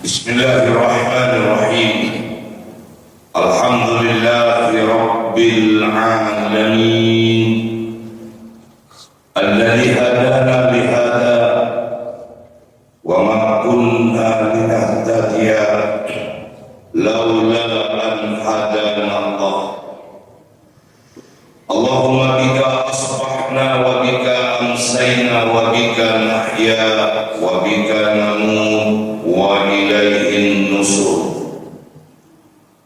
Bismillahirrahmanirrahim. Alhamdulillahi rabbil alamin. Alladzi hadana li hada wa ma kunna linahtadiya laula an hadana Allah. Allahumma bika asbahna wa bika amsayna wa bika nahya wa bika namut wa ilaihin nusur.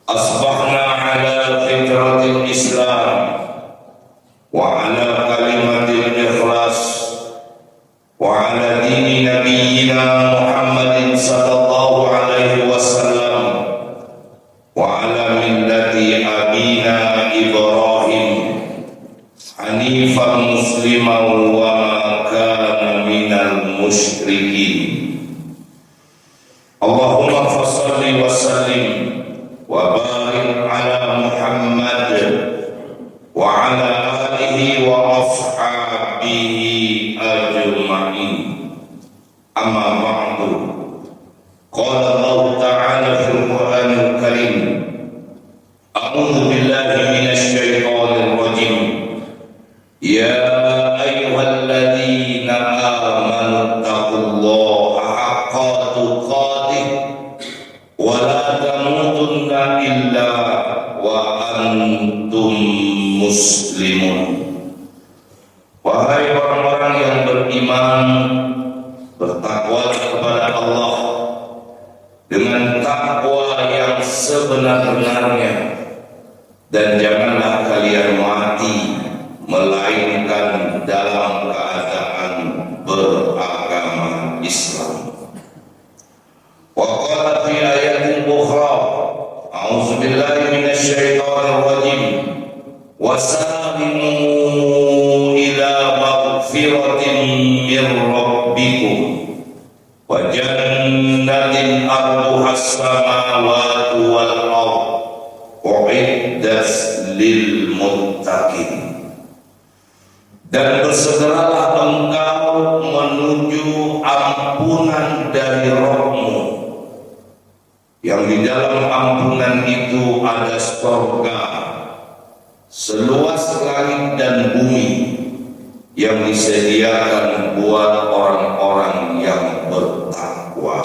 Asbahna ala fitratil Islam wa ala kalimatil ikhlas wa ala dini nabiyyina Muhammadin sallallahu alaihi wasallam wa ala millati abina Ibrahim hanifan musliman wa ma kana minal musyrikin. Allahumma fassalli wa sallim wa barik ala Muhammad wa ala alihi wa ashabihi ajma'in. Amma ba'du. Qala Allah ta'ala fil Qur'anil Karim, a'udzu billahi minasy syaithanir rajim. Ya ayyuhalladzina amanu taqullaha haqqa tuqatih wa la tamutunna illa wa antum muslimun. Wahai orang-orang yang beriman, bertakwa kepada Allah dengan takwa yang sebenar-benarnya, dan janganlah kalian mati melainkan dalam keadaan beragama Islam. Wa qala fi ayatin ukhra, a'udzu billahi minasy syaithanir rajim, wasabiqu ila maghfiratin min rabbikum wa jannatin arduha as-samawati wal ardh u'iddat lil muttaqin. Dan bersegeralah engkau menuju ampunan dari Rabb-Mu, yang di dalam ampunan itu ada surga seluas langit dan bumi yang disediakan buat orang-orang yang bertakwa.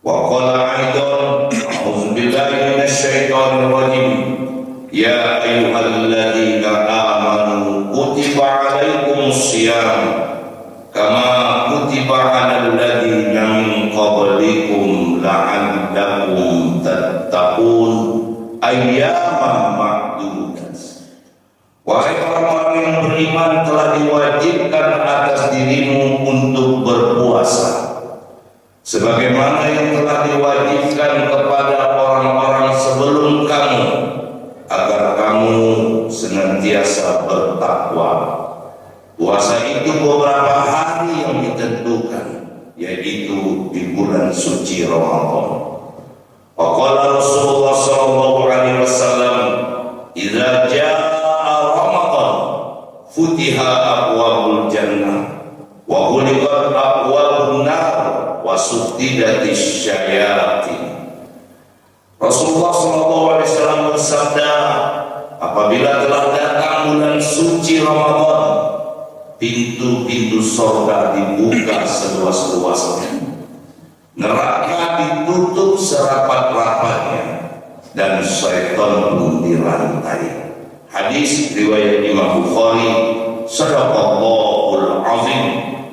Wa qala aidan, a'udzu billahi minasy syaithanir rajim, ya ayyuhalladzina amanu kutiba alaikumus shiyam kama kutiba alal ladzina min qablikum la'allakum tattaqun ayyaman ma'dudat. Wahai orang-orang yang beriman, telah diwajibkan atas dirimu untuk berpuasa sebagaimana yang telah diwajibkan kepada orang-orang sebelum kamu, agar kamu senantiasa bertakwa. Puasa itu beberapa hari yang ditentukan, yaitu di bulan suci Ramadan. Qala Rasulullah sallallahu alaihi wasallam, "Idza jaa Ramadan, futiha abwabul jannah wa ghuliqat abwabun nar wa suddidatis syayatin." Rasulullah sallallahu alaihi wasallam bersabda, apabila telah datang bulan suci Ramadan, pintu-pintu surga dibuka seluas-luasnya, neraka ditutup serapat-rapatnya, dan syaitan pun dirantai. Hadis riwayat Imam Bukhari. Shadaqallahul azim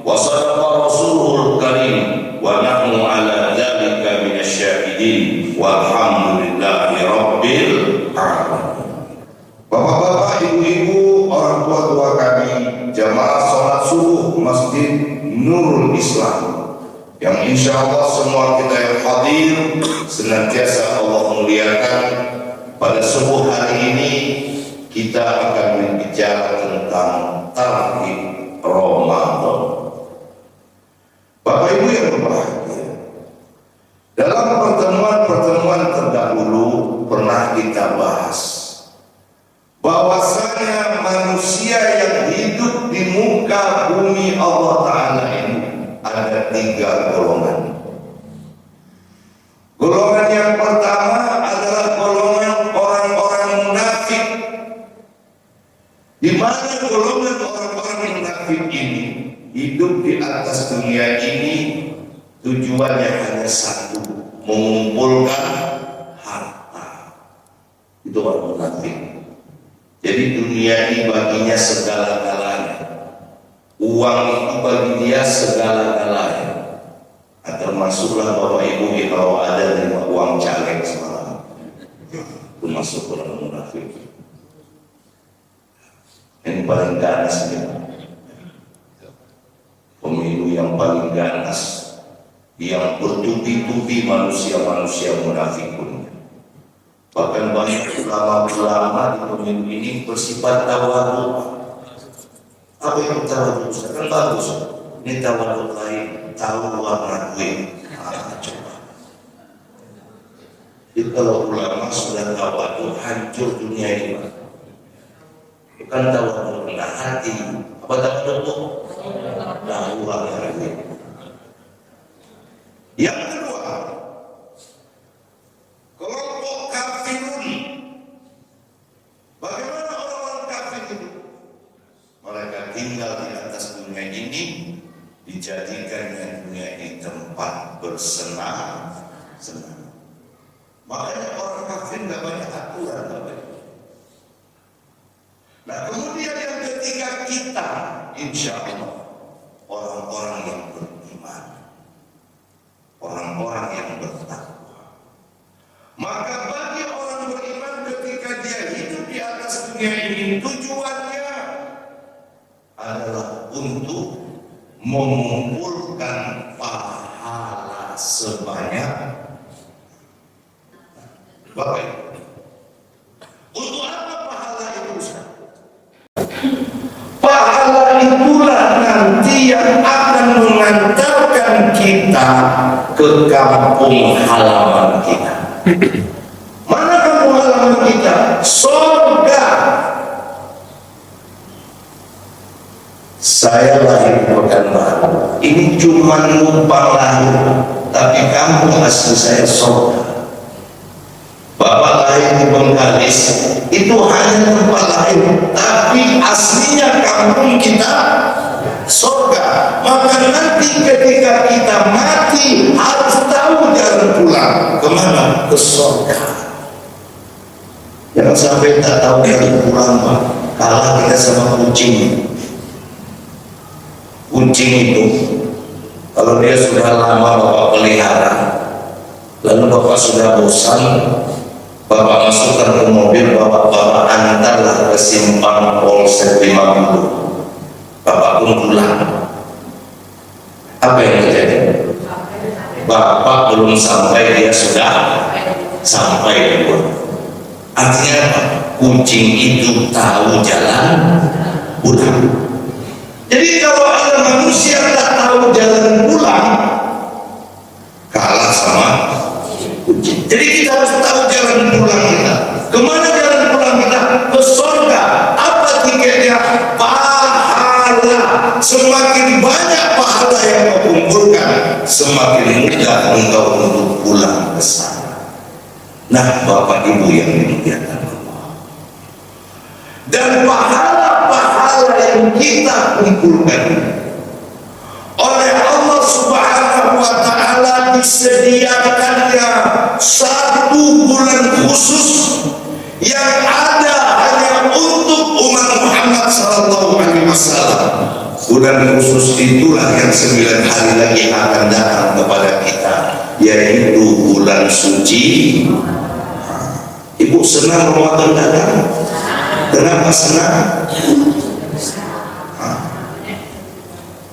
wa sadaqa rasuluhul karim wa nahnu ala dzalika minasyahidin walhamdulillahi rabbil alamin. Bapak-bapak, ibu-ibu, orang tua-tua kami, jamaah sholat subuh Masjid Nurul Islam, yang insya Allah semua kita yang hadir senantiasa Allah muliakan. Pada subuh hari ini kita akan berbicara tentang tarhib Ramadan. Bapak Ibu yang berbahagia, dalam pertemuan-pertemuan terdahulu pernah kita bahas bahwasanya manusia yang hidup di muka bumi Allah Ta'ala ini ada 3 golongan. Golongan yang pertama adalah golongan orang-orang munafik. Di mana golongan orang-orang munafik ini hidup di atas dunia ini tujuannya hanya satu, mengumpulkan harta. Itu orang munafik. Jadi dunia ini baginya segala-galanya. Uang itu bagi dia segala-galanya. Nah, termasuklah Bapak Ibu kalau ada terima uang caleg semalam, itu masuk orang munafik. Yang paling ganas ya. Pemilu yang paling ganas, yang bertubi-tubi manusia-manusia munafik pun. Bahkan banyak ulama-ulama di pemilu ini bersifat tawadhu. Apa yang tawadhu? Kan bagus. Ini tawadhu lain, tahu warna gue. Coba. Jadi kalau ulama sudah tawadhu, hancur dunia ini. Bukan tawadhu rendah hati. Apa tawadhu? Tahu warna gue. Yang kedua, kelompok kafirun. Bagaimana orang-orang kafir itu? Mereka tinggal di atas dunia ini, dijadikannya dunia ini tempat bersenang-senang. Makanya orang kafir nggak banyak aturan, Nah kemudian yang ketiga kita, insya Allah orang-orang yang beriman, orang-orang yang bertakwa. Maka bagi orang beriman ketika dia hidup di atas dunia ini, tujuannya adalah untuk mengumpulkan pahala sebanyak. Bapak, untuk apa pahala itu? Pahala itulah nanti yang akan mengantarkan kita ke kampung halaman kita. Mana kampung halaman kita? Surga. Saya lahir di Pekanbaru. Ini cuma numpang lahir, tapi kampung asli saya surga. Bapak lahir di Bengkalis, itu hanya tempat lahir, tapi aslinya kampung kita surga. Maka nanti ketika kita mati harus tahu jalan pulang kemana? Ke surga. Jangan sampai tak tahu jalan pulang, Pak. Kalah kita sama kucing. Kucing itu kalau dia sudah lama Bapak pelihara, lalu Bapak sudah bosan, Bapak masukkan ke mobil, Bapak antarlah ke simpang Polsek 50. Bapak pun pulang. Apa yang terjadi? Bapak belum sampai, dia sudah sampai duluan. Artinya apa? Kucing itu tahu jalan pulang. Jadi kalau ada manusia tak tahu jalan pulang, kalah sama kucing. Jadi kita harus tahu jalan pulang kita. Kemana jalan pulang kita? Ke surga. Apa tiketnya? Pahala. Semakin banyak pahala yang kau kumpulkan, semakin mudah engkau untuk pulang ke sana. Nah, Bapak Ibu yang dimuliakan Allah. Dan pahala yang kita kumpulkan oleh Allah Subhanahu wa Ta'ala disediakannya satu bulan khusus yang ada hanya untuk umat Muhammad sallallahu alaihi wasallam. Bulan khusus itulah yang 9 hari lagi akan datang kepada kita, yaitu bulan suci. Ibu senang Ramadan datang? Kenapa senang?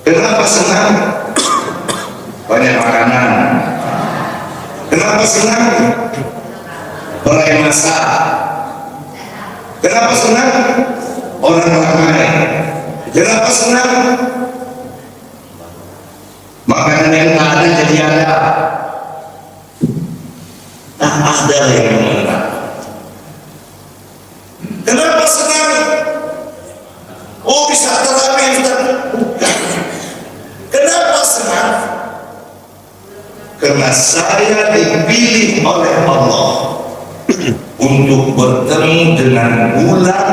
Kenapa senang? Banyak makanan. Kenapa senang? Orang masak. Kenapa senang? Orang ramai. Kenapa senang? Makanan yang tak ada jadi ada. Tak ada yang mengenal. Kenapa senang? Oh, bisa terawih, Ustaz. Kenapa senang? Karena karena saya dipilih oleh Allah untuk bertemu dengan bulan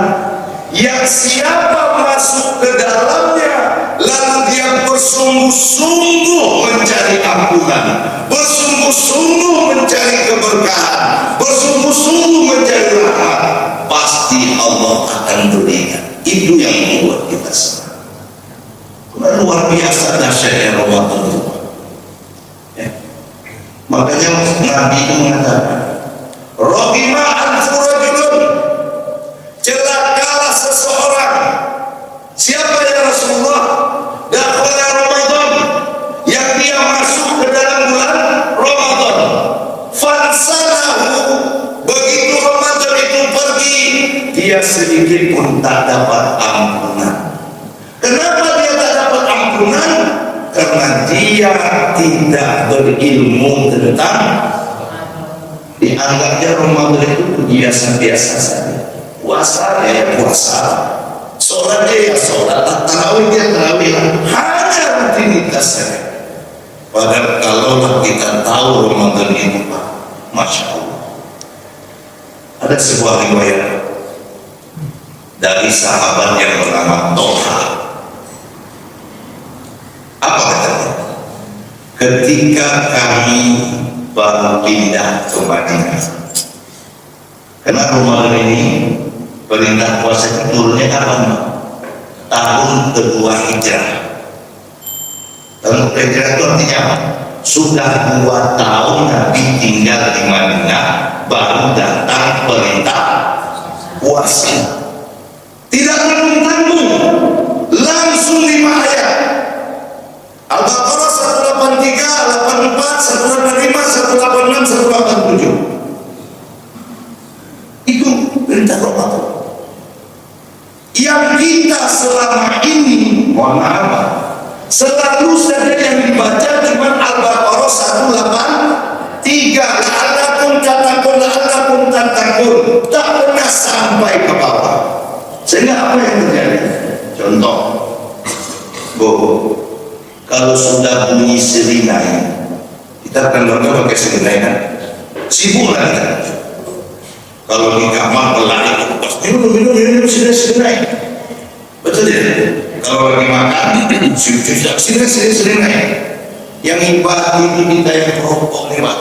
yang siapa masuk ke dalamnya lalu dia bersungguh-sungguh mencari ampunan, bersungguh-sungguh mencari keberkahan, bersungguh-sungguh mencari rahmat, pasti Allah akan berikan. Itu yang membuat kita senang. Luar biasa dahsyatnya Ramadan itu. Ya. Makanya Nabi itu mengatakan, Rohima al-furajulun, celakalah seseorang. Siapa ya Rasulullah? Dakhala Ramadan, yang dia masuk ke dalam bulan Ramadan. Fansalahu, begitu Ramadan itu pergi, dia sedikit pun tak dapat ampunan. Kenapa dia tak dapat ampunan? Karena dia tidak berilmu tentang, dianggapnya Ramadan itu biasa-biasa saja. Puasa ya puasa, sholat dia ya sholat, tarawih dia tarawih, hanya rutinitas saja. Padahal kalau kita tahu Ramadan itu, Masya Allah, ada sebuah riwayat dari sahabat yang bernama Tolha. Apa katanya? Ketika kami baru pindah ke Madinah, karena Ramadan ini perintah puasa turunnya kapan? Tahun kedua hijrah. Tahun kedua hijrah itu artinya apa? Sudah 2 tahun Nabi tinggal di Madinah, baru datang perintah puasa. Tidak tanggung-tanggung, langsung 5 ayat. Al-Baqarah 183, 84, 185, 186, 187. Itu perintah Ramadan. Yang kita selama ini, mohon maaf, selalu saja yang dibaca cuma Al-Baqarah 183, la'allakum tattaqun, tak pernah sampai ke bawah. Sehingga apa yang terjadi? Contoh, Bu, kalau sudah bunyi serinai, kita akan pakai serinai kan? Sibuk lah kita. Kalau di kamar pelari, minum serinai. Betul ya? Kalau lagi makan, serinai. Yang ibadah itu kita yang rokok nih Pak.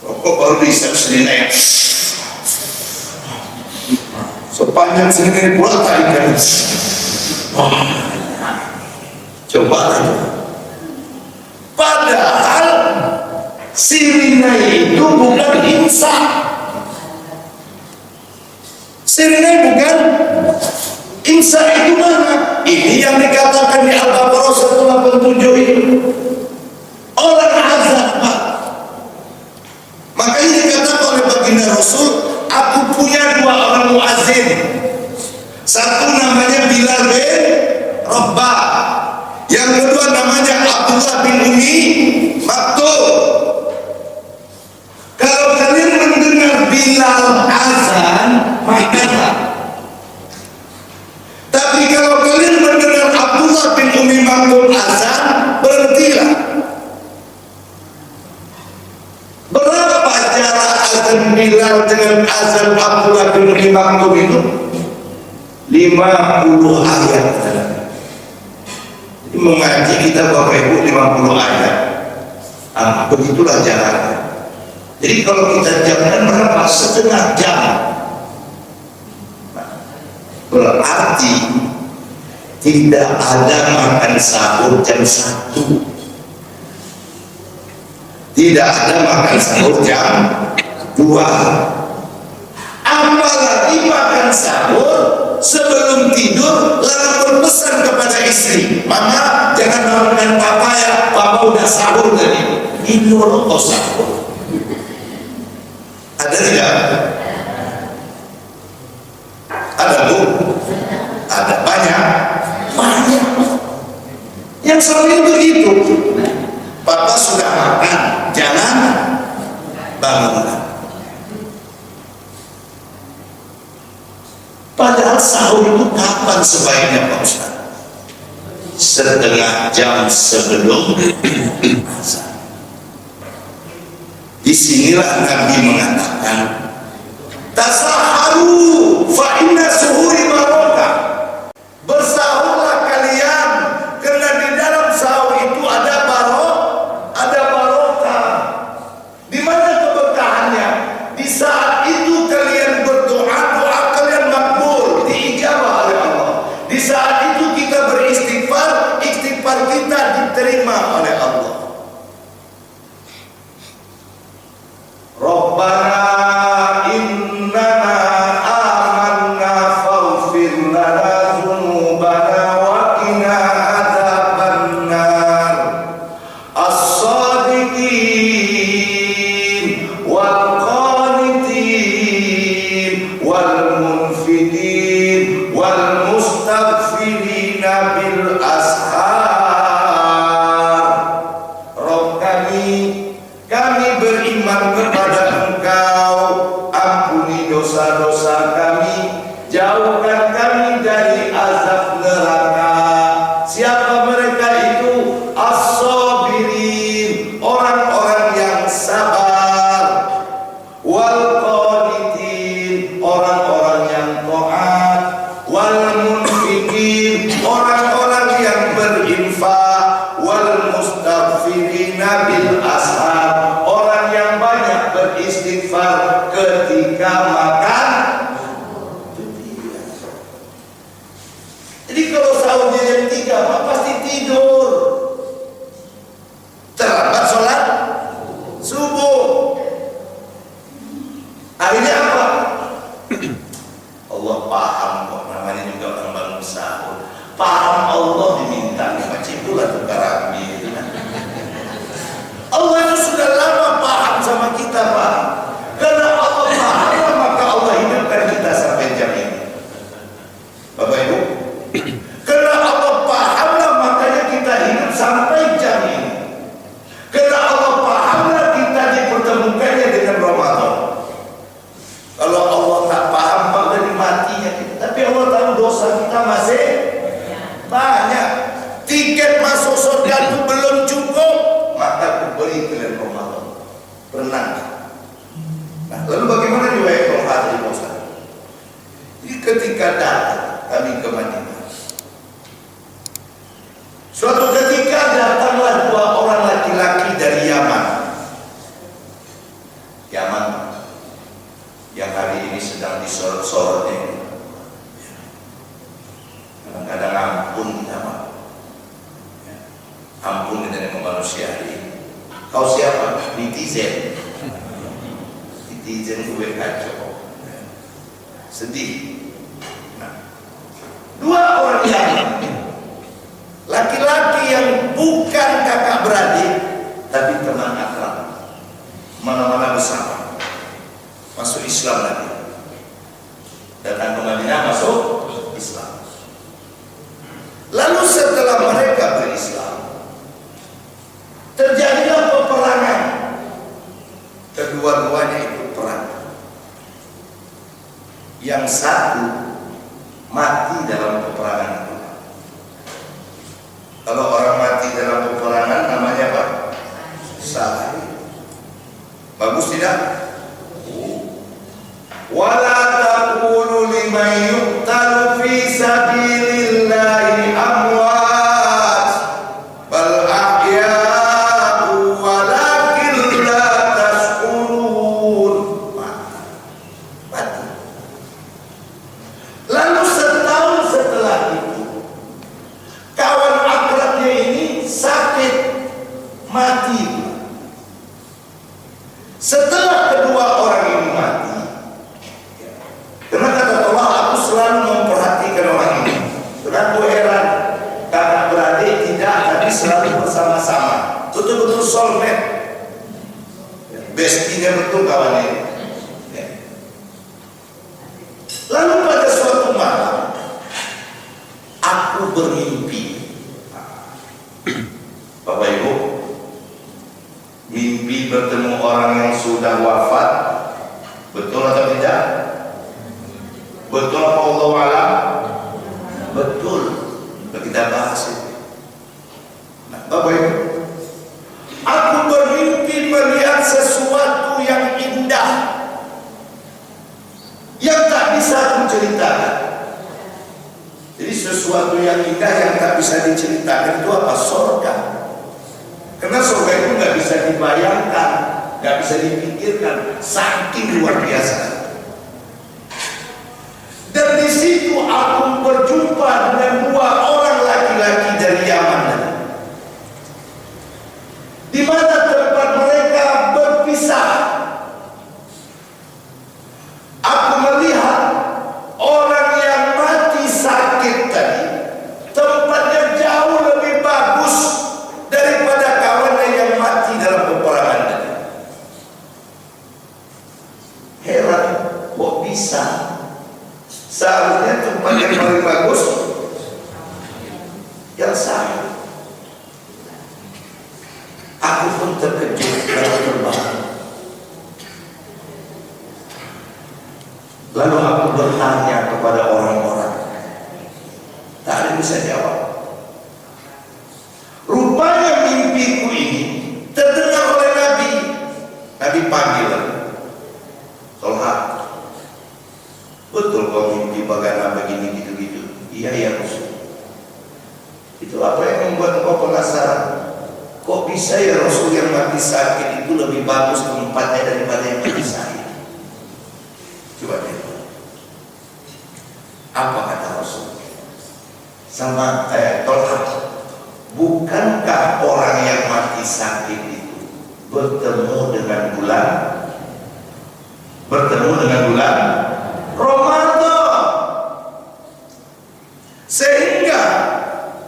Rokok baru bisa serinai. Sepanjang serinai pula tadi kan. Coba aja. Padahal sirine itu bukan imsak. Sirine bukan imsak, itu mana? Ini yang dikatakan di Al-Baqarah 187 itu. Orang azab, Pak. Makanya dikatakan oleh baginda Rasul, aku punya 2 orang muazzin. Satu namanya Bilal bin Rabah, yang kedua namanya Abdullah bin Umi Maktum. Kalau kalian mendengar Bilal azan, makanlah. Tapi kalau kalian mendengar Abdullah bin Umi Maktum azan, berhentilah. Berapa jarak azan Bilal dengan azan Abdullah bin Umi Maktum itu? 50 ayat. Mengaji kita Bapak Ibu 50 ayat. Begitulah jaraknya. Jadi kalau kita jamkan berapa? Setengah jam. Berarti tidak ada makan sahur jam 1. Tidak ada makan sahur jam 2. Apalagi makan sahur sebelum tidur lalu berpesan kepada istri, mama jangan makan papa ya, papa udah sahur tadi. Ini orang kau sahur. Ada tidak? Ada Bu? Ada banyak. Yang selalu begitu. Papa sudah makan, jangan bangun. Padahal sahur itu kapan sebaiknya Pak Ustaz? 1/2 jam sebelum azan. Disinilah Nabi mengatakan, tasaharu fa inna suhuri barokah. Bersahurlah kalian karena di dalam sahur itu ada barokah. Di mana keberkahannya? Di saat itu kalian berdoa, doa kalian makbul, diijabah oleh Allah. Di saat itu kita beristighfar, istighfar kita diterima oleh Allah. Rabbana innana amanna faghfir lana dzunubana wa qina adzabannar. As-sadiqin wal qanitin wal munfiqin wal mustaghfirina bil ashar. Rabb kami beriman kepada Engkau, ampuni dosa-dosa kami, jauhkan kami dari azab neraka. Siapa mereka itu? As-sabirin, orang-orang yang sabar. Wal qanitin, orang-orang yang taat. Wal munfiqin, orang-orang yang berinfak. Wal mustaghfirina bil ashar, orang yang banyak beristighfar ketika makan. Jadi kalau sahurnya jam 3 Pak pasti tidur, terlambat sholat subuh. Akhirnya apa? Allah paham kok, namanya juga orang bangun sahur. Paham Allah diminta macam itulah tukar ambil. Allah itu sudah lama paham sama kita, Pak. Karena Allah paham, maka Allah hidupkan kita sampai jam ini. Bapak Ibu, karena Allah pahamlah makanya kita hidup sampai jam ini. Karena Allah pahamlah kita dipertemukannya dengan Ramadan. Kalau Allah tak paham, Pak, dari matinya kita. Tapi Allah tahu dosa kita masih banyak. Tiket masuk surga itu belum cukup, maka aku beri kalian Ramadan. Renang. Nah, lalu bagaimana riwayat Al-Hadri Ustaz? Jadi ketika datang kami ke Madinah, suatu ketika datanglah 2 orang laki-laki dari Yaman yang hari ini sedang disorot-sorotnya. Kadang-kadang ampun kita, Pak. Ampun dari manusia ini. Kau siapa? Netizen gue kacau, sedih. Nah, 2 orang yang laki-laki yang bukan kakak beradik tapi teman akrab, mana-mana bersama, masuk Islam lagi, datang ke Madinah masuk Islam. Lalu setelah mereka berislam, terjadilah peperangan. Kedua-duanya ikut perang. Yang satu mati dalam peperangan itu. Kalau orang mati dalam peperangan namanya apa? Syahid. Bagus tidak? Wala taqulu liman yuqtalu fi sabilillahi amwat bal ahya'u walakin la tashkurun. Mati. Lalu setahun setelah itu kawan akrabnya ini sakit, mati. Setelah kedua orang ini mati, karena kata Allah, aku selalu memperhatikan orang ini. Karena aku heran, kakak beradik tidak, tapi selalu bersama-sama, betul-betul soulmate, bestinya betul kawan ini. Lalu pada suatu malam, aku bermimpi. Bapak Ibu, mimpi bertemu orang yang sudah wafat, betul atau tidak? Betul apa Allah alam? Betul. Kita bahas itu. Nah, Bapak Ibu, aku bermimpi melihat sesuatu sesuatu yang indah yang tak bisa diceritakan. Itu apa? Surga. Karena surga itu nggak bisa dibayangkan, nggak bisa dipikirkan, saking luar biasa. Dan di situ aku berjumpa dengan dua orang laki-laki dari Yaman, di mana tempat mereka berpisah. Aku melihat orang yang mati sakit tadi tempatnya jauh lebih bagus daripada kawannya yang mati dalam peperangan tadi. Heran, kok bisa? Seharusnya tempat yang paling bagus yang sama. Aku pun terkejut dalam terbang. Lalu aku bertanya kepada orang-orang, tak ada yang bisa jawab. Rupanya mimpiku ini terdengar oleh Nabi. Nabi panggil, Tolha, betul kau mimpi bagaimana begini gitu-gitu? Iya ya Rasul. Itu apa yang membuat kau penasaran? Kok bisa ya Rasul yang mati sakit itu lebih bagus tempatnya daripada yang mati sakit? Coba lihat. Apa kata Rasul? Sama Tolha, bukankah orang yang mati sakit itu bertemu dengan bulan? Bertemu dengan bulan Ramadan, sehingga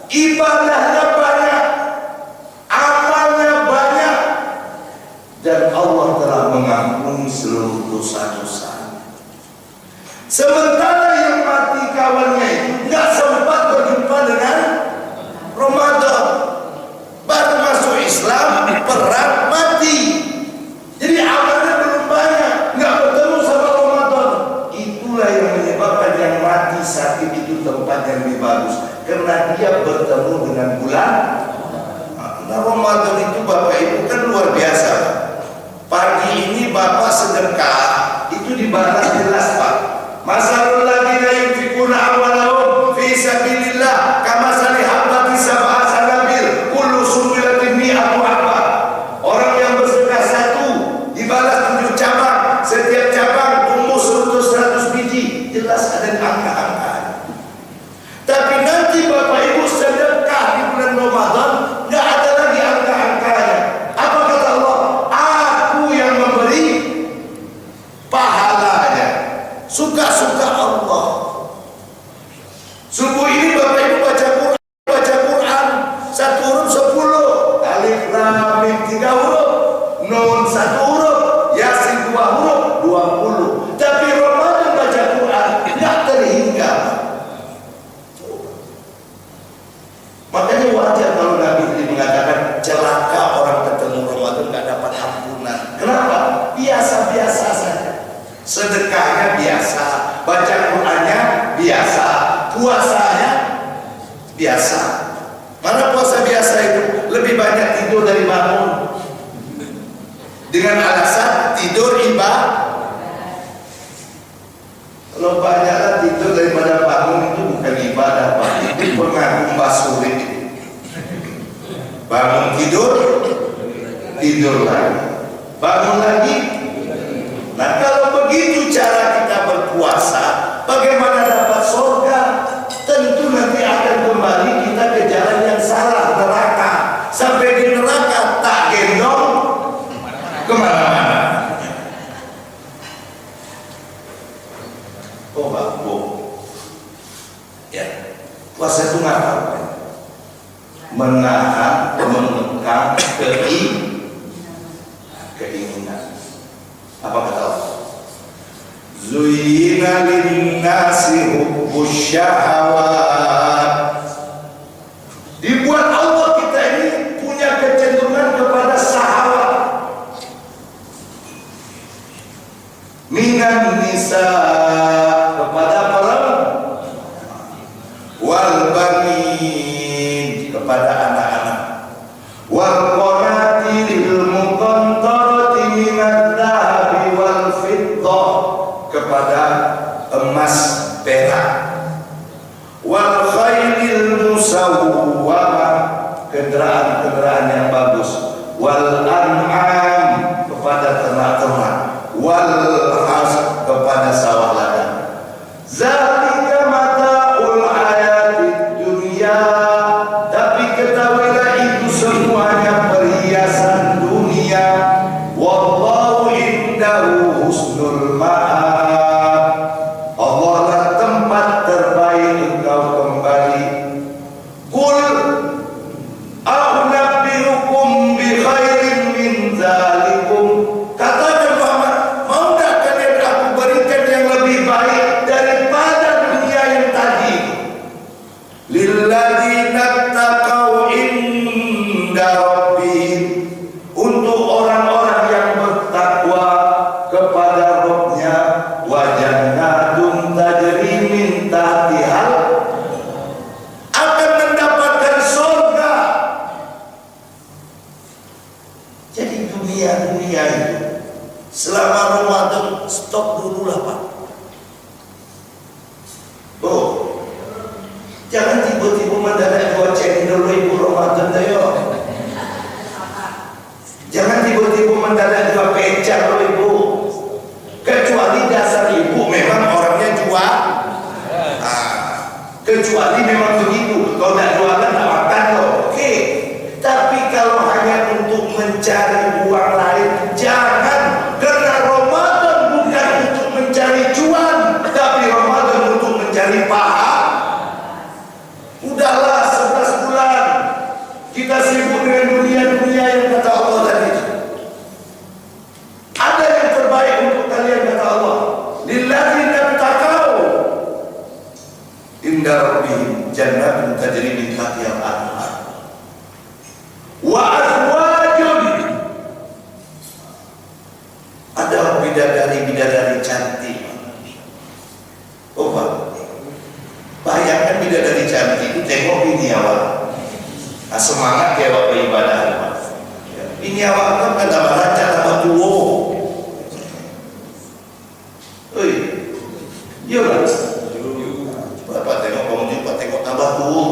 ibadahnya banyak, amalnya banyak, dan Allah telah mengampuni seluruh dosa-dosa. Sementara yang mati kawannya itu nggak sempat berjumpa dengan Ramadan, baru masuk Islam, perang, mati. Jadi amalnya belum banyak, nggak bertemu sama Ramadan. Itulah yang menyebabkan yang mati sakit itu tempat yang lebih bagus, karena dia bertemu dengan bulan. Nah, Ramadan itu Bapak Ibu kan luar biasa. Pagi ini Bapak sedekah, itu dibalas jelas Pak. Masalul ladzina yunfikuna amwalahum fi sabilillah kamasali habbatin sab'a sanabil kullu sunbilatin mi'atu habba. Orang yang bersedekah satu dibalas 7 cabang, setiap cabang tumbuh 100 biji. Jelas ada angka-angka. Tapi nanti Bapak Ibu sedekah di bulan Ramadan nggak ada lagi angka-angkanya. Apa kata Allah? Aku yang memberi pahalanya. Suka-suka Allah. Subuh ini Bapak Ibu baca Quran 1 huruf 10, alif lam mim 3 huruf, nun 1 huruf, yasin 2 huruf, 20. Tapi Ramadan baca Quran nggak terhingga. Makanya wajar kalau Nabi tadi mengatakan celaka orang ketemu Ramadan nggak dapat ampunan. Kenapa? Biasa-biasa saja. Sedekahnya biasa, baca Qurannya biasa, puasanya biasa. Mana puasa biasa itu? Lebih banyak tidur dari bangun, dengan alasan tidur ibadah. Kalau banyaklah tidur daripada bangun itu bukan ibadah Pak, itu pengaruh basuri. Bangun tidur, tidur lagi, bangun lagi. Nah kalau begitu cara kita berpuasa, bagaimana dapat surga? Tentu nanti akan kembali kita ke jalan yang salah, neraka. Sampai di neraka tak gendong kemana-mana. Oh bagus. Ya, puasa itu ngapa? Menahan, mengekang keinginan. Apa kata Allah? Zuyyina lin-nasi hubbus syahawat. Dibuat Allah kita ini punya kecenderungan kepada syahwat. Minan nisa, kepada perempuan, wal banin, kepada anak-anak, wal qanatiril muqantarati minad dhahabi wal fiddah, kepada emas perak, wal khayl dunia itu selama Ramadan stop dulu lah Pak. Oh, jangan tiba-tiba mendadak dua cendol ibu Ramadan tayo. Jangan tiba-tiba mendadak dua pecar lo ibu. Kecuali dasar ibu memang orangnya jual. Kecuali memang begitu. Kalau tidak jualan tak makan loh. Oke. Tapi kalau hanya untuk mencari uang lain, jangan. Karena Ramadan bukan untuk mencari cuan, tapi Ramadan untuk mencari pahala. Udahlah 11 bulan kita sibuk dengan dunia-dunia yang kata Allah tadi. Ada yang terbaik untuk kalian kata Allah. Lilladzina taqaw inda rabbihim jannatun tajri min tahtiha al-anhar wa azwajun. Ada bidadari-bidadari cantik. Oh Pak, bayangkan bidadari cantik itu tengok ini awak. Semangat dia awak beribadah Pak. Ini awak kan kata baca tambah tua. Oi, yolah. Bapak tengok kamu juga tengok tambah tua.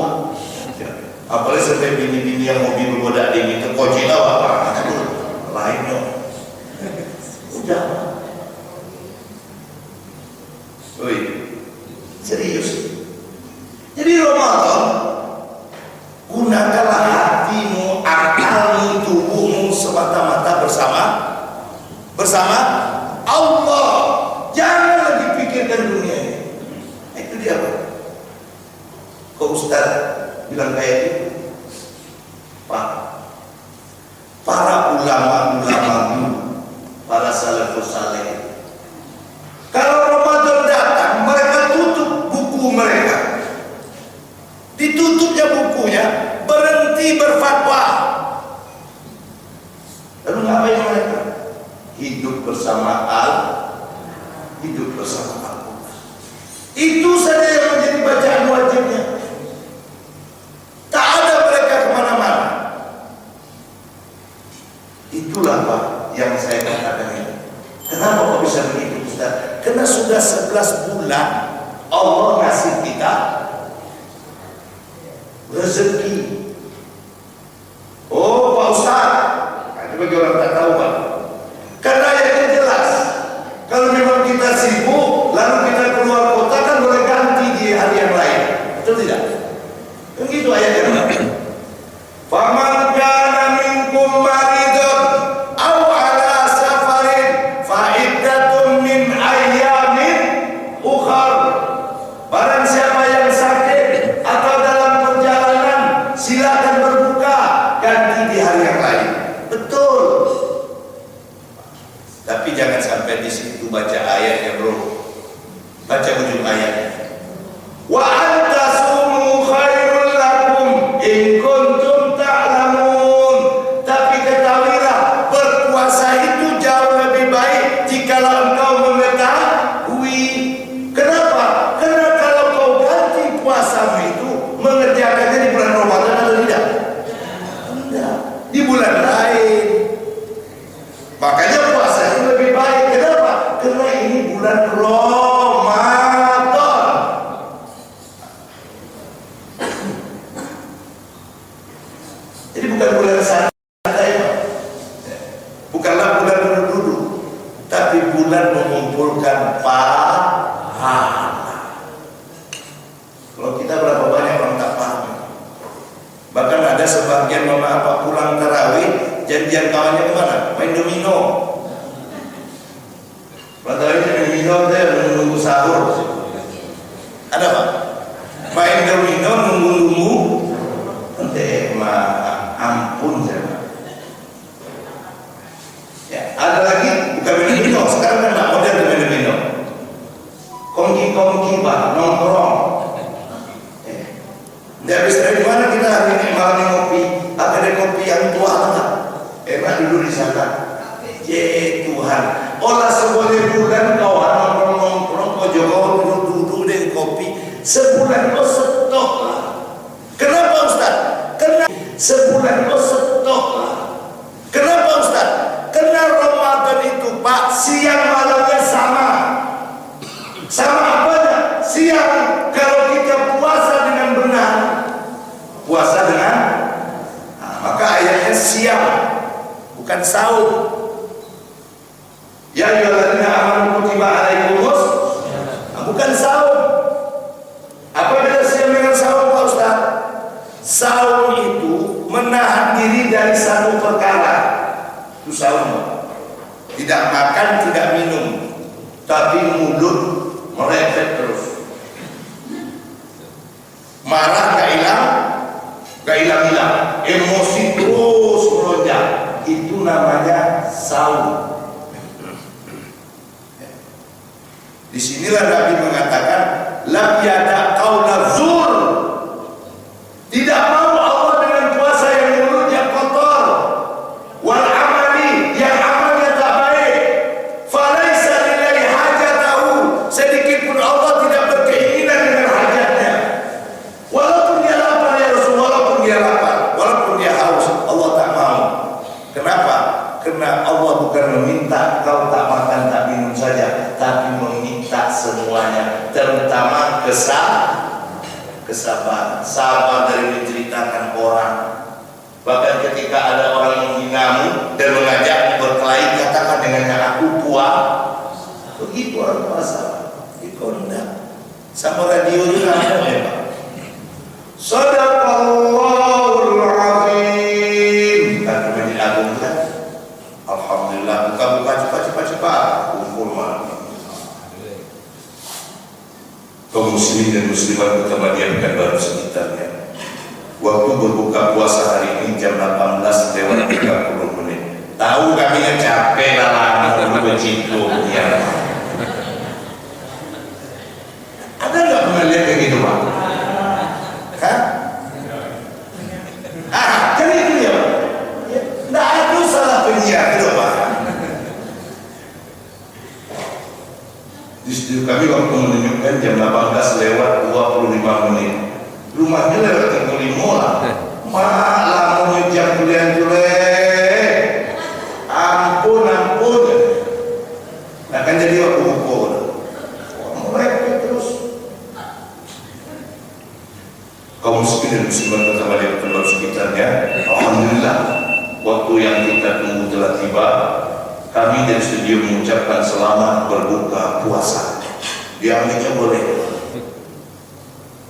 Apalagi sampai bini-bini yang mobil bodak dingin terkocil awak. Aduh, lainnya. Udah. Oi, serius. Jadi Ramadan, gunakanlah hatimu, akalmu, tubuhmu semata-mata bersama Allah. Jangan lagi pikirkan dunia ini. Itu dia Pak. Kok Ustaz bilang kayak gitu? Pak, para ulama dulu, para salafus saleh, kalau Ramadan datang, mereka tutup buku mereka. Ditutupnya bukunya, berhenti berfatwa. Lalu ngapain mereka? Hidup bersama hidup bersama Allah. Itu saja yang menjadi bacaan wajibnya. Tak ada mereka kemana-mana. Itulah Pak yang saya katakan ini. Kenapa kok bisa begitu Ustaz? Karena sudah 11 bulan Allah ngasih kita rezeki. Oh Pak Ustaz, itu bagi orang tak tahu Pak. Karena ayatnya jelas. Kalau memang kita sibuk, lalu kita keluar kota kan boleh ganti di hari yang lain. Betul tidak? Begitu ayatnya Pak. Faman kana minkum maridun aw ala safarin fa iddatun min ayyamin ukhar. Barang siapa yang sakit atau dalam perjalanan, silakan berbuka, ganti di hari yang lain. Betul. Tapi jangan sampai di situ baca ayatnya bro. Baca ujung ayatnya. Wa antasumu khairul lakum in kuntum ta'lamun. Tapi ketahuilah, berpuasa itu jauh lebih baik jikalau engkau mengetahui. Kenapa? Karena kalau kau ganti puasamu itu mengerjakannya di bulan Ramadan atau tidak? Tidak. Di bulan lain. Makanya puasa itu lebih baik. Kenapa? Karena ini bulan Ramadan. Jadi bukan bulan santai, bukanlah bulan duduk-duduk, tapi bulan mengumpulkan pahala. Kalau kita berapa banyak orang tak paham. Bahkan ada sebagian mama apa pulang tarawih, janjian kawannya kemana? Main domino. Pulang tarawih main domino, dia menunggu sahur. Ada Pak? Main domino nunggu-nunggu. Nanti ampun saya. Ya, ada lagi bukan main domino. Sekarang kan tak modern main domino. Kongki-kongki Pak, nongkrong. Dia habis dari mana kita hari ini malam ini ngopi? Ada kopi yang tua banget. Enak dulu di sana. Ya Tuhan. Olah seboleh bulan kau nongkrong-nongkrong, kau jogo duduk-duduk dengan kopi. Sebulan kau stok lah. Kenapa Ustaz? Karena sebulan kau stok lah. Kenapa Ustaz? Karena bukan saum. Ya ayyuhalladzina amanu kutiba alaikumus, bukan saum. Apa bedanya dengan saum, Pak Ustaz? Saum itu menahan diri dari satu perkara. Itu saum. Tidak makan, tidak minum, tapi mulut merepet terus. Marah gak hilang, emosi terus melonjak. Itu namanya saum. Disinilah Nabi mengatakan, lam yada qaula zur. Tidak mau Allah dengan puasa yang mulutnya kotor, wal amali yang amalnya tak baik. Falaisa lillahi hajatahu. Sedikit pun Allah tidak berkeinginan dengan hajatnya. Walaupun dia lapar ya Rasul, walaupun dia lapar, walaupun dia haus, Allah tak mau. Kenapa? Karena Allah bukan meminta kau tak makan tak minum saja, tapi meminta semuanya, terutama kesabaran, sabar dari menceritakan orang. Bahkan ketika ada orang menghinamu dan mengajakmu berkelahi, katakan dengannya aku puas. Begitu orang puasa. Ikut enggak. Sama radio juga ada memang. Sadaqallahul azim. Kan Masjid Agung kan. Alhamdulillah, buka cepat kumpul malam. Kaum muslimin dan muslimat Muhammadiyah baru sekitarnya. Waktu berbuka puasa hari ini jam 18 lewat 30 menit. Tahu kami yang capek lah lama begitu ya. Ada nggak pernah lihat kayak gitu, Pak? Kan? Kan itu ya. Nggak ada salah penyiar itu, Pak. Di studio kami waktu menunjukkan jam 18 lewat 25 menit. Rumahnya lewat 35 lah. Malah mau jam kuliah. Ampun. Nah kan jadi waktu pukul. Mulai terus. Kaum muslimin dan muslimat bersama di tempat sekitarnya, alhamdulillah waktu yang kita tunggu telah tiba. Kami dari studio mengucapkan selamat berbuka puasa. Diambilnya boleh.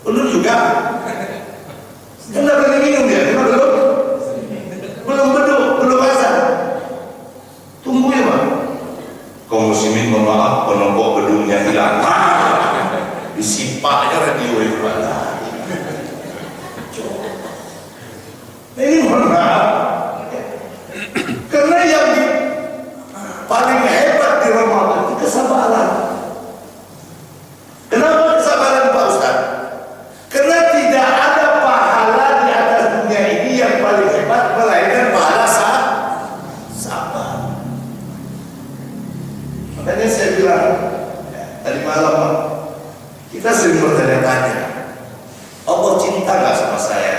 Belum juga. Kan tidak boleh minum ya, belum azan. Tunggu ya, Pak. Kaum muslimin mohon maaf, penombok gedungnya hilang. Disipaknya radio itu ada. Ini mohon maaf. Karena yang paling hebat di Ramadan itu kesabaran. Kenapa kesabaran, Pak Ustaz? Karena tidak ada pahala di atas dunia ini yang paling hebat melainkan pahala sabar. Makanya saya bilang tadi malam, kita sering bertanya-tanya, Allah cinta nggak sama saya?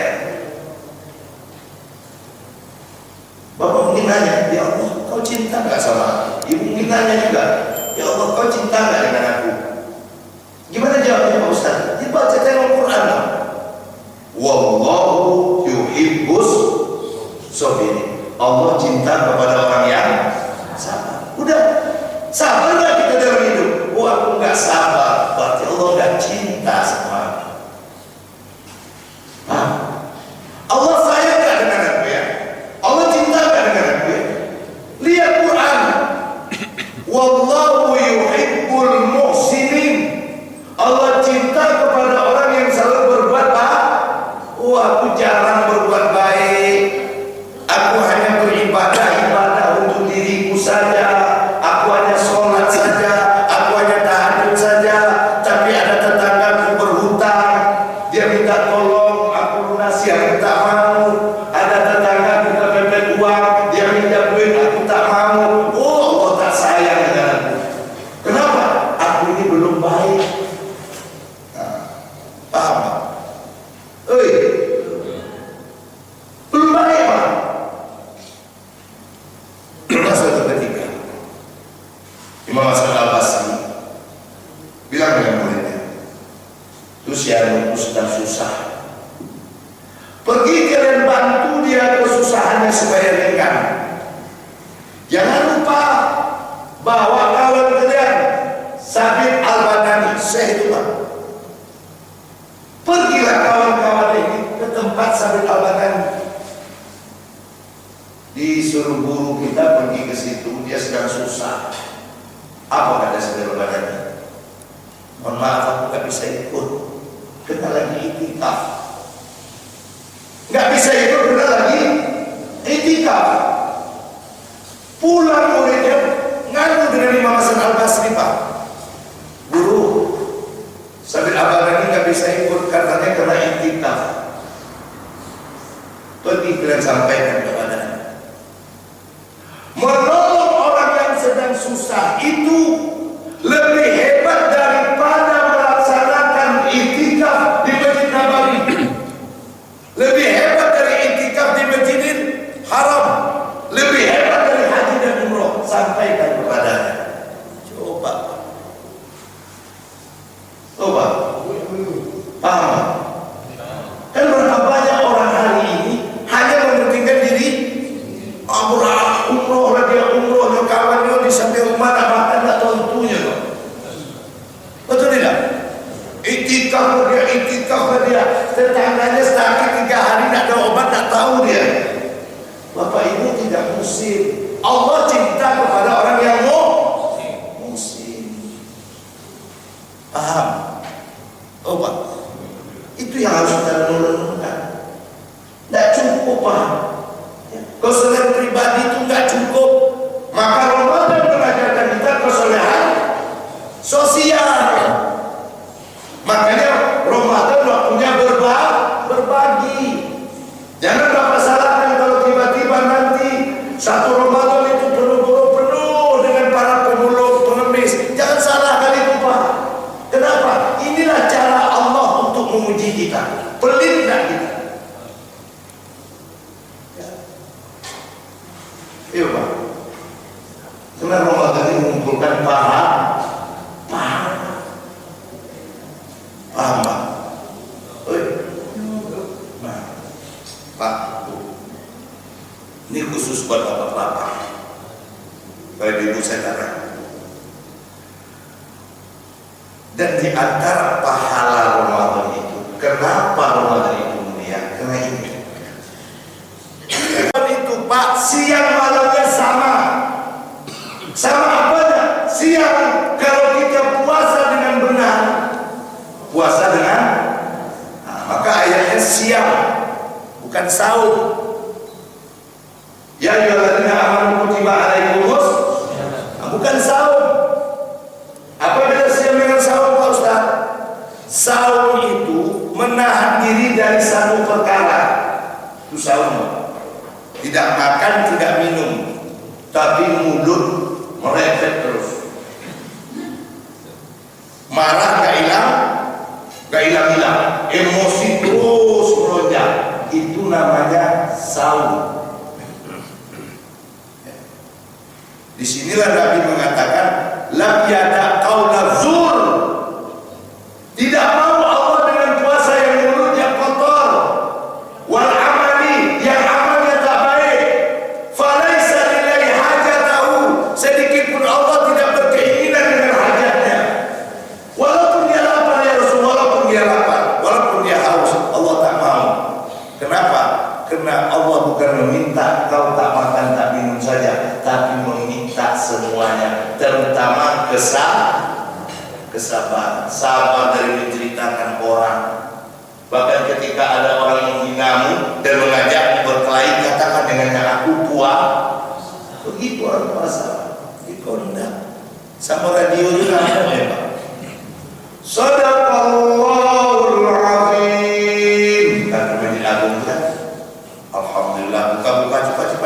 Bapak mungkin nanya, ya Allah, kau cinta nggak sama aku? Ibu mungkin nanya juga, ya Allah, kau cinta nggak dengan aku? Gimana jawabnya, Pak Ustaz? Dibaca dalam Quran. Wallahu yuhibbus sabirin. Allah cinta kepada orang yang sabar. Udah, sabar nggak kita dalam hidup? Oh, aku nggak sabar, berarti Allah nggak cinta sama aku. Allah sayang nggak dengan aku ya? Allah cinta nggak dengan aku ya? Lihat Quran. Wallahu yuhibbul muhsinin. Allah cinta kepada orang yang selalu berbuat baik. Oh, aku jarang berbuat baik. Aku hanya beribadah untuk diri bawa kawan kalian Sabit Al-Banani, Syekh itu Pak. Pergilah kawan-kawan ini ke tempat Sabit Al-Banani. Disuruh guru kita pergi ke situ, dia sedang susah. Apa kata Sabit Al-Banani? Mohon maaf, aku gak bisa ikut, kena lagi itikaf. Gak bisa ikut, kena lagi itikaf. Pulang muridnya ngadu dengan Imam Hasan Al-Basri, Pak. Guru, Sabit Al-Banani gak bisa ikut katanya kena itikaf. Pergi kalian sampaikan kepada menolong orang yang sedang susah itu lebih hebat daripada melaksanakan itikaf di Masjid Nabawi. Lebih hebat dari itikaf di Masjidil Haram. Lebih hebat dari haji dan umroh. Sampaikan kepadanya. Coba. Paham? Kan berapa banyak orang hari ini hanya mementingkan diri. Umroh lah dia umroh, dia kawan dia di samping rumah bahkan tak tentunya loh. Betul tidak? Itikaf dia, tetangganya sakit 3 hari tak ada obat, tak tahu dia. Bapak Ibu tidak musim. Allah cinta kepada orang yang musim. Paham? Pak. Itu yang harus kita renungkan. Tidak cukup, Pak. Kesolehan pribadi itu nggak cukup. Maka Ramadan mengajarkan kita kesolehan sosial. Makanya Ramadan waktunya berbagi. Jangan Bapak salahkan kalau tiba-tiba nanti satu Ramadan itu penuh dengan para pemulung, pengemis. Jangan salahkan itu, Pak. Kenapa? Inilah cara Allah untuk menguji kita. Pelit nggak kita? Iya, Pak. Karena Ramadan ini mengumpulkan paham, Pak. Nah, Pak, ini khusus buat bapak-bapak. Bapak Ibu saudara. Dan di antara pahala Ramadan itu, kenapa Ramadan itu mulia? Karena ini. Itu Pak, siang malamnya sama. Sama apanya? Siang kalau kita puasa dengan benar, puasa dengan maka ayatnya siang, bukan sahur. Ya ayyuhalladzina amanu kutiba alaikumus, bukan sahur. Apa beda siang dengan sahur, Pak Ustaz? Sahur itu menahan diri dari satu perkara. Itu sahur. Tidak makan, tidak minum, tapi mulut merepet terus. Marah gak hilang, emosi terus melonjak. Itu namanya sahur. Disinilah Nabi mengatakan, lam yada qaula zur. Tidak mau Allah dengan puasa yang mulutnya kotor, wal amali yang amalnya tak baik. Falaisa lillahi hajatahu. Sedikit pun Allah tidak berkeinginan dengan hajatnya. Walaupun dia lapar ya Rasul, walaupun dia haus, Allah tak mau. Kenapa? Karena Allah bukan meminta kau tak makan tak minum saja, tapi meminta semuanya, terutama kesabaran, sabar dari menceritakan orang. Bahkan ketika ada orang menghinamu dan mengajakmu berkelahi, katakan dengannya aku puas. Begitu orang puasa. Dikondak. Sama radio juga ada ya, Pak. Sadaqallahul azim. Kata Masjid Agung kan. Alhamdulillah, buka cepat.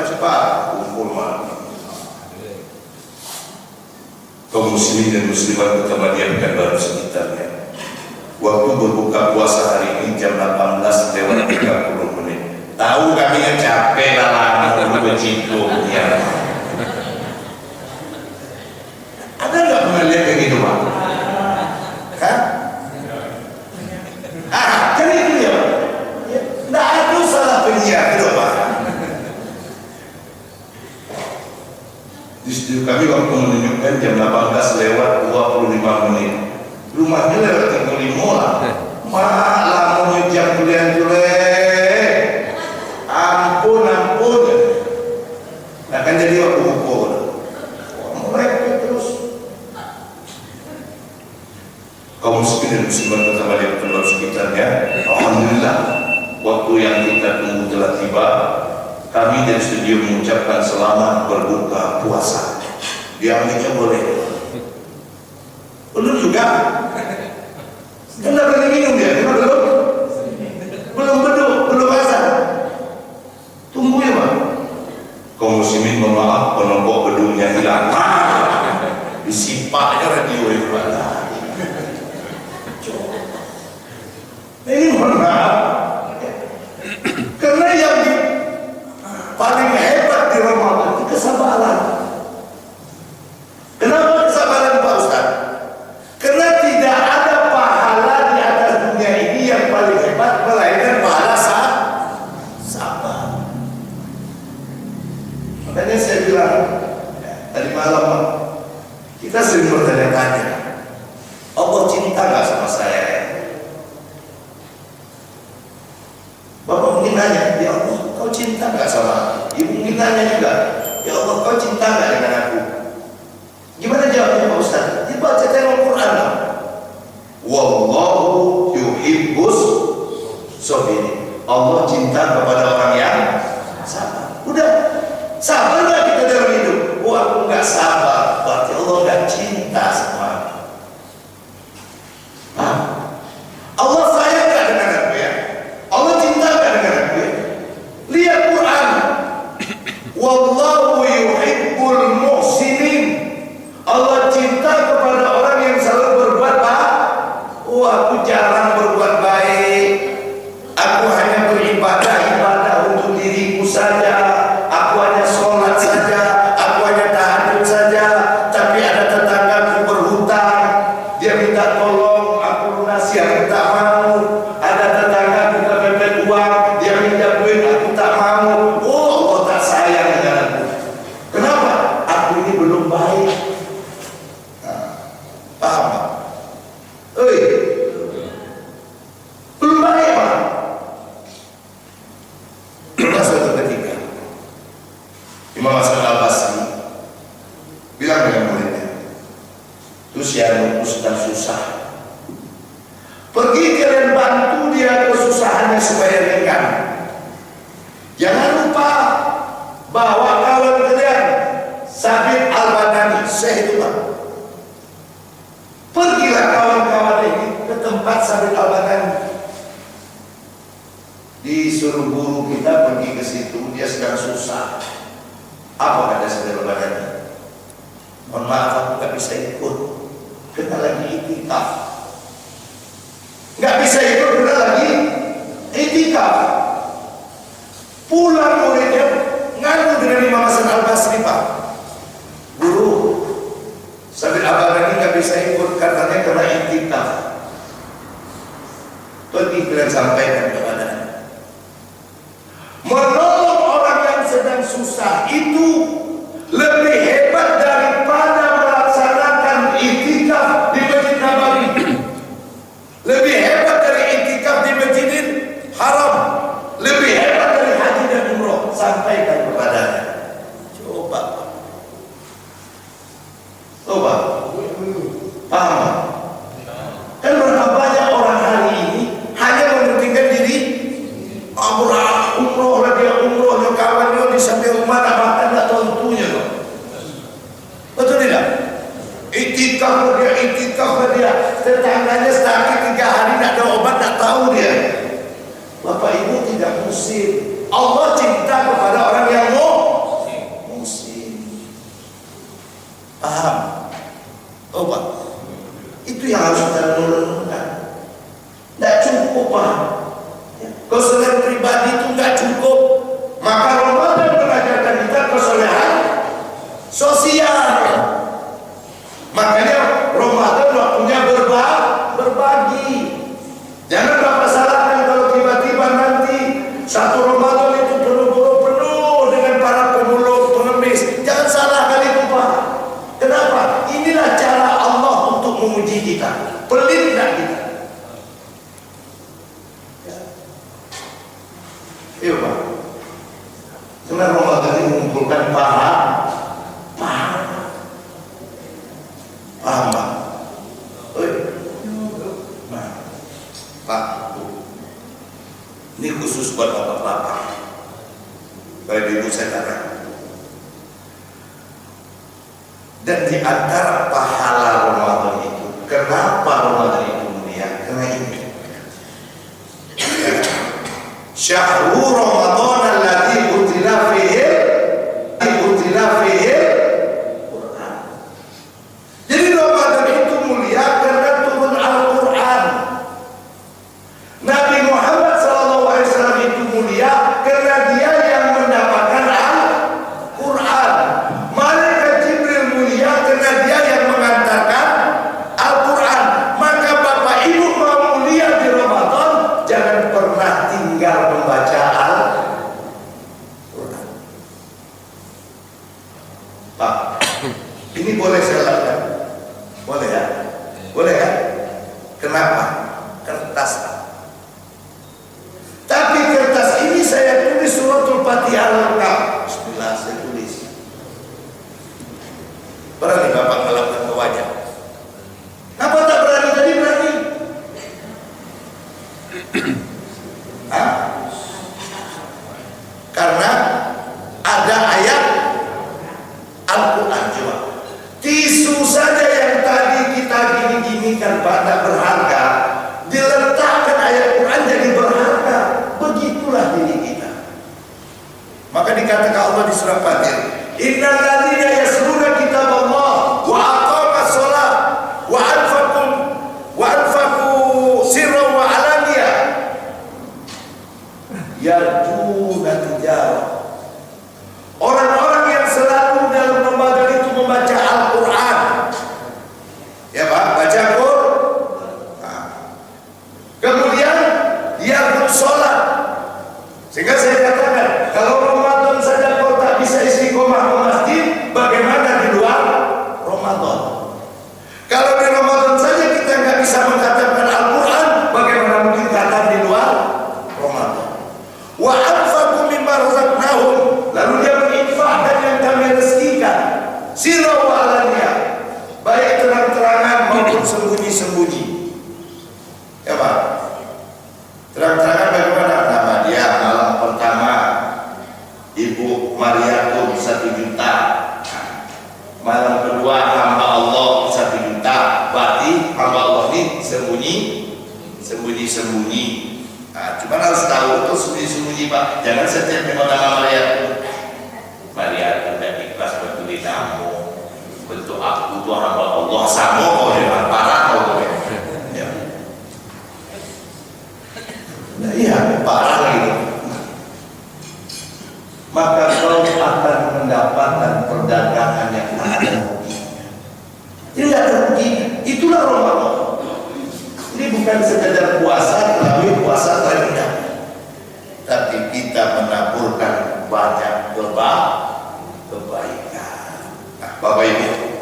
Kumpul malam. Kaum muslimin dan muslimat utama diamkan baru sekitarnya. Waktu berbuka puasa hari ini jam 18 lewat 30 menit. Tahu kami yang capek lah lama begitu ya. Ada nggak pernah lihat kayak gitu, Pak? Kan? Kan itu ya, Pak. Nggak ada salah penyiar gitu, Pak. Di studio kami waktu menunjukkan jam 18 lewat 25 menit. Rumahnya lewat 35 lah. Malah mau jam kuliah julek. Ampun. Nah kan jadi waktu ukur. Mulai terus. Kaum muslimin dan muslimat bersama di tempat sekitarnya, alhamdulillah waktu yang kita tunggu telah tiba. Kami dari studio mengucapkan selamat berbuka puasa. Diambilnya boleh. Belum juga. Kenapa boleh minum dia? Kenapa belum? Belum beduk, belum asal. Tunggu ya Pak. Kaum muslimin mohon maaf, penombok beduknya hilang. Disipaknya radio itu Pak. Ini mohon maaf. Karena yang paling hebat di Ramadan itu kesabaran. Kenapa kesabaran Pak Ustaz? Karena tidak ada pahala di atas dunia ini yang paling hebat melainkan pahala sabar. Makanya saya bilang tadi malam kita sering bertanya-tanya, Allah cinta nggak sama saya? Bapak mungkin nanya, ya Allah, kau cinta nggak sama aku? Ibu mungkin nanya juga, ya Allah, kau cinta nggak dengan aku? Gimana jawabnya Pak Ustaz? Dibaca dalam Quran. Wallahu yuhibbus sabirin. Allah cinta kepada orang yang sabar. Udah, sabar nggak kita dalam hidup? Oh, aku nggak sabar, berarti Allah nggak cinta sama aku. Allah sayang nggak dengan aku ya? Allah cinta nggak dengan aku ya? Lihat Quran. Wallahu yuhibbul muhsinin. Allah cinta kepada orang yang selalu berbuat baik. Oh, aku jarang berbuat baik. Aku hanya beribadah untuk diriku saja. Aku hanya sholat saja. Aku hanya tahajud saja. Tapi ada tetanggaku berhutang, dia minta tolong, aku lunasi, aku tak mau. Ada tetanggaku kepepet uang, dia minta duit, aku tak mau. Oh, Allah tak sayang dengan aku. Kenapa? Aku ini belum baik. Paham Pak? Belum baik Pak. Pernah suatu ketika Imam Hasan Al-Basri bilang dengan muridnya, terus ya sedang susah, pergi kalian bantu dia kesusahannya supaya ringan. Jangan lupa bawa kawan kalian Sabit Al-Banani, Syekh itu Pak. Pergilah kawan-kawan ini ke tempat Sabit Al-Banani. Disuruh guru kita pergi ke situ, dia sedang susah. Apa kata Sabit Al-Banani? Mohon maaf, aku gak bisa ikut, karena lagi itikaf. Gak bisa ikut karena lagi itikaf. Pulang muridnya ngadu dengan Imam Hasan Al-Basri, Pak. Guru, Sabit Al-Banani gak bisa ikut karena itikaf. Pergi kalian sampaikan kepadanya, menolong orang yang sedang susah itu lebih hebat daripada melaksanakan itikaf di Masjid Nabawi. Lebih hebat dari itikaf di Masjidil Haram. Lebih hebat dari haji dan umroh. Sampaikan kepadanya. Coba. Paham? Kan berapa banyak orang hari ini hanya mementingkan diri. Umroh dia kawannya di samping rumah tak makan, tak tentunya loh. Betul tidak? Itikaf dia, tetangganya sakit 3 hari tak ada obat, tak tahu dia. Bapak Ibu tidak musim. Allah cinta kepada orang yang musim. Paham? Pak, itu yang harus kita renungkan. Tidak cukup Pak. Kesolehan pribadi itu nggak cukup. Maka Ramadan mengajarkan kita kesolehan sosial. Makanya Ramadan waktunya berbagi. Jangan Bapak salahkan kalau tiba-tiba nanti satu Ramadan itu penuh dengan para pemulung, pengemis. Jangan salahkan itu Pak. Paham Pak? Nah, Pak, Bu. Ini khusus buat bapak-bapak. Bapak ibu saya katakan. Dan di antara pahala Ramadan itu, kenapa Ramadan itu mulia? Karena ini. Syahrul Ramadan alladzi unzila fihi Quran. Jadi Ramadan itu mulia karena turun Al-Quran. Nabi Muhammad SAW itu mulia karena dia yang mendapatkan Al-Quran. Malaikat Jibril mulia karena dia yang mengantarkan Al-Quran. Maka Bapak Ibu mau mulia di Ramadan, jangan pernah tinggal membaca Al-Quran. Pak, ini boleh saya lakukan? Boleh ya? Boleh ya? Kenapa? Kertas. Tapi kertas ini saya tulis suratul Fatihah lengkap. Bismillah, saya tulis. Berani Bapak melakukan ke wajah? Apa tak berani? Tadi berani. Hah? Karena ada ayat Al-Quran. Coba tisu saja yang tadi kita gini-ginikan Pak, tak berharga, diletakkan ayat Quran jadi berharga. Begitulah diri kita. Maka dikatakan Allah di surah Fatir, innal ladzina yasluna kitaballah wa aqamas shalah wa anfaqu sirran wa alaniyah yarjuna tijarah. Orang-orang yang selalu dalam Ramadan itu membaca Al-Quran, ya Pak, baca Quran. Kemudian dia sholat. Sehingga saya katakan, kalau Ramadan saja kau tak bisa istiqomah ke masjid, bagaimana di luar Ramadan? Kalau di Ramadan saja kita nggak bisa mengatakan Al-Quran, bagaimana mungkin kata di luar Ramadan? Wa anfaqu mimma razaqnahum, lalu dia berinfak dan yang kami rezekikan, sirran wa alaniyah, baik terang-terangan maupun sembunyi-sembunyi. Ya Pak, terang-terangan bagaimana? Nama dia malam pertama Ibu Maria tuh 1 juta, malam kedua hamba Allah 1 juta. Berarti hamba Allah ini sembunyi-sembunyi. Nah, cuma harus tahu itu sembunyi-sembunyi Pak. Jangan setiap memang nama Maria tidak ikhlas betul kamu, bentuk aku tuh hamba Allah sama kau dengan parah kau ya. Nah, iya parah gitu. Maka kau akan mendapatkan perdagangan yang tak ada ruginya. Tidak ada ruginya. Itulah Ramadan. Ini bukan sekedar puasa, tapi puasa terendah, tapi kita menaburkan banyak kebaikan. Nah, Bapak Ibu,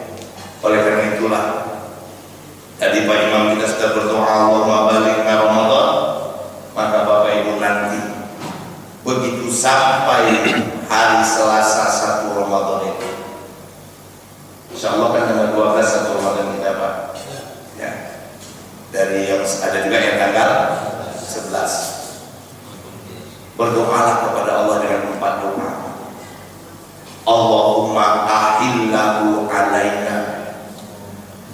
oleh karena itulah tadi Pak Imam kita sudah berdoa Allahumma balighna Ramadan. Maka Bapak Ibu nanti begitu sampai hari Selasa 1 Ramadan itu, insya Allah kan tanggal 12 1 Ramadan kita Pak ya. Dari yang ada juga yang tanggal 11. Berdoalah kepada Allah dengan 4 doa. Allahumma ahillahu alaina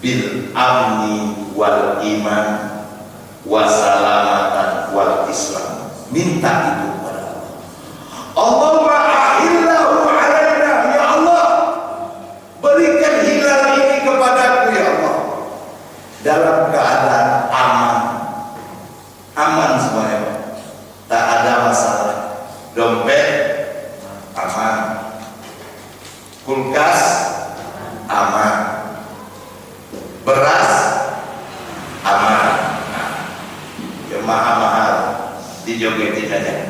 bil amni wal iman wa salamatan wal islam. Minta itu kepada Allah. Allahumma ahillahu alaina, ya Allah, berikan hilal ini kepadaku ya Allah dalam keadaan aman semuanya, tak ada masalah. Dompet aman, kulkas aman, beras aman. Yang mahal-mahal dijogetin aja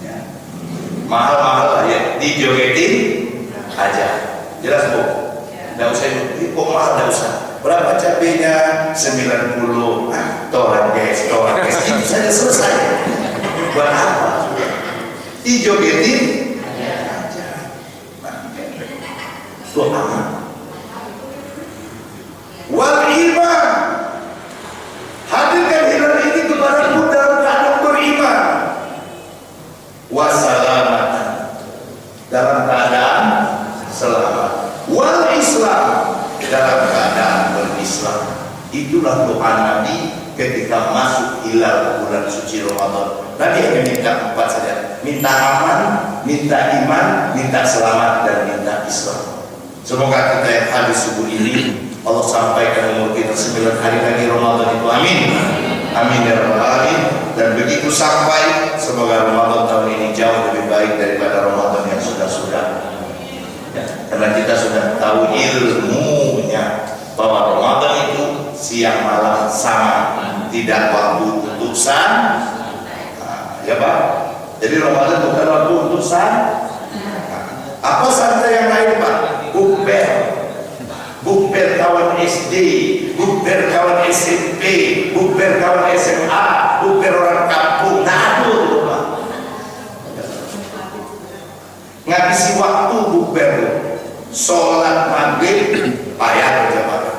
ya. Mahal-mahal lah ya, dijogetin aja. Jelas Bu? Nggak usah kok mahal, nggak usah. Berapa cabenya? 90. Toran guys, itu saja selesai. Buat apa? Dijogetin aja. Tuh aman. Itulah doa Nabi ketika masuk hilal bulan suci Ramadan. Nabi hanya minta 4 saja. Minta aman, minta iman, minta selamat, dan minta Islam. Semoga kita yang hadir subuh ini Allah sampaikan umur kita 9 hari lagi Ramadan itu. Amin. Amin ya rabbal alamin. Dan begitu sampai, semoga Ramadan tahun ini jauh lebih baik daripada Ramadan yang sudah-sudah. Ya, karena kita sudah tahu ilmunya bahwa Ramadan itu siang malam sama, tidak waktu untuk ya Pak. Jadi Ramadan bukan waktu untuk apa santai yang lain Pak? Bukber kawan SD, bukber kawan SMP, bukber kawan SMA, bukber orang kampung. Nah itu Pak. Ngabisi waktu bukber, sholat maghrib payah berjamaah,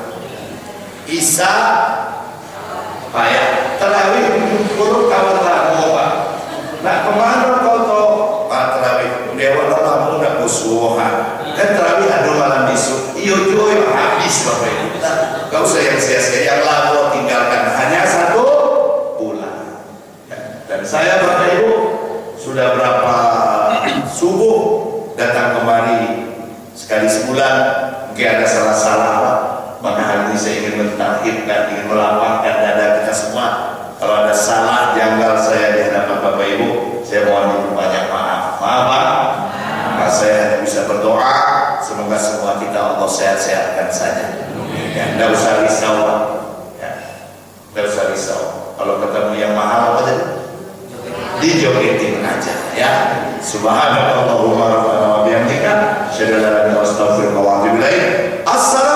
isya payah, terawih kumpul kawan tamu Pak. Nah kemana kau toh Pak terawih? Dewa tamu nak kusuhan. Kan terawih ada malam besok. Iyo joy habis Bapak Ibu. Gak usah yang sia-sia, yang lalu tinggalkan hanya 1 bulan. Dan saya Bapak Ibu sudah berapa subuh datang kemari sekali sebulan. Mungkin ada salah-salah, maka hari ini saya ingin mentahhirkan, ingin melapangkan dada kita semua. Kalau ada salah janggal saya di hadapan Bapak Ibu, saya mohon banyak maaf. Maaf Pak. Maka saya hanya bisa berdoa, semoga semua kita Allah sehat-sehatkan saja. Ya, tidak usah risau, ya, tidak usah risau. Kalau ketemu yang mahal apa tadi? Dijogetin aja, ya. Subhanallahumma wa bihamdika, asyhadu an la ilaha illa anta, astaghfiruka wa atubu ilaik. Assalamualaikum.